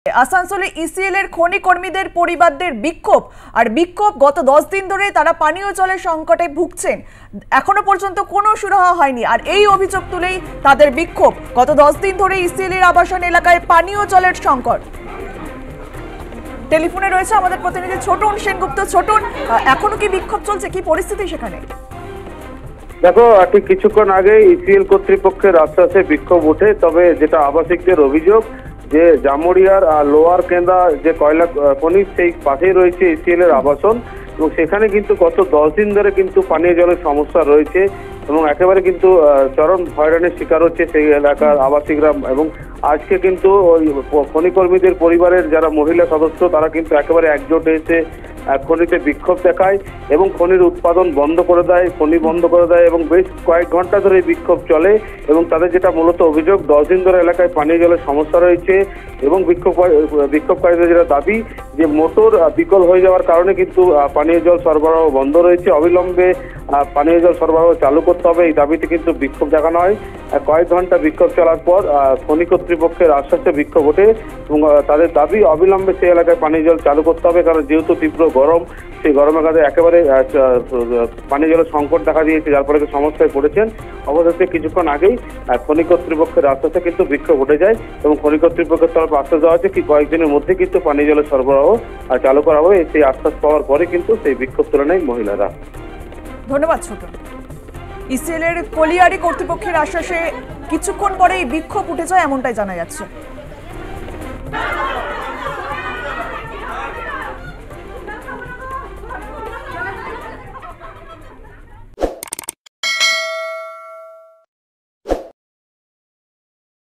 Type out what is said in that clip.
আসানসোলে ইসিএল এর খনি কর্মীদের পরিবারদের বিক্ষোভ আর বিক্ষোভ গত 10 দিন ধরে তারা পানীয় জলের সংকটে ভুগছেন। এখনো পর্যন্ত কোনো সুরাহা হয়নি আর এই অভিযোগ তুলেই তাদের বিক্ষোভ। গত 10 দিন ধরে ইসিএল এর আবাসন এলাকায় পানীয় জলের সংকট। টেলিফোনে রয়েছে আমাদের প্রতিনিধি ছোটন সেনগুপ্ত। ছোটন, এখনো কি বিক্ষোভ চলছে, কি পরিস্থিতি সেখানে? দেখো, ঠিক কিছুক্ষণ আগে ইসিএল কর্তৃপক্ষের আশ্বাসে বিক্ষোভ ওঠে, তবে যেটা আবাসিকদের অভিযোগ যে জামুরিয়ার লোয়ার কেন্দা যে কয়লা খনি সেই পাশেই রয়েছে ইসিএল এর আবাসন এবং সেখানে কিন্তু গত 10 দিন ধরে কিন্তু পানীয় জলের সমস্যা রয়েছে এবং একেবারে কিন্তু চরম হয়রানির শিকার হচ্ছে সেই এলাকার আবাসিকরা। এবং আজকে কিন্তু ওই খনি কর্মীদের পরিবারের যারা মহিলা সদস্য তারা কিন্তু একেবারে একজোট হয়েছে খনিতে বিক্ষোভ দেখায় এবং খনির উৎপাদন বন্ধ করে দেয়, খনি বন্ধ করে দেয় এবং বেশ কয়েক ঘন্টা ধরে বিক্ষোভ চলে। এবং তাদের যেটা মূলত অভিযোগ, 10 দিন ধরে এলাকায় পানীয় জলের সমস্যা রয়েছে এবং বিক্ষোভকারীদের যেটা দাবি যে মোটর বিকল হয়ে যাওয়ার কারণে কিন্তু পানীয় জল সরবরাহ বন্ধ রয়েছে, অবিলম্বে পানীয় জল সরবরাহ চালু করতে হবে, এই দাবিতে কিন্তু বিক্ষোভ দেখানো হয়। কয়েক ঘন্টা বিক্ষোভ চলার পর খনি কর্তৃপক্ষের আশ্বাসে বিক্ষোভ ওঠে এবং তাদের দাবি অবিলম্বে সেই এলাকায় পানীয় জল চালু করতে হবে, কারণ যেহেতু তীব্র গরম, সেই গরমের কাছে একেবারে পানীয় জলের সংকট দেখা দিয়েছে, যার ফলে সমস্যায় পড়েছেন। অবশেষে কিছুক্ষণ আগেই খনি কর্তৃপক্ষের আশ্বাসে কিন্তু বিক্ষোভ উঠে যায় এবং খনি কর্তৃপক্ষের তরফে আশ্বাস দেওয়া হচ্ছে কি কয়েকদিনের মধ্যে কিন্তু পানীয় জলের সরবরাহ চালু করা হবে। সেই আশ্বাস পাওয়ার পরে কিন্তু সেই বিক্ষোভ তুলে নেয় মহিলারা। ধন্যবাদ ছোটন। ইসিএল এর কলিয়ারি কর্তৃপক্ষের আশ্বাসে কিছুক্ষণ পরেই বিক্ষোভ উঠে যায় এমনটাই জানা যাচ্ছে।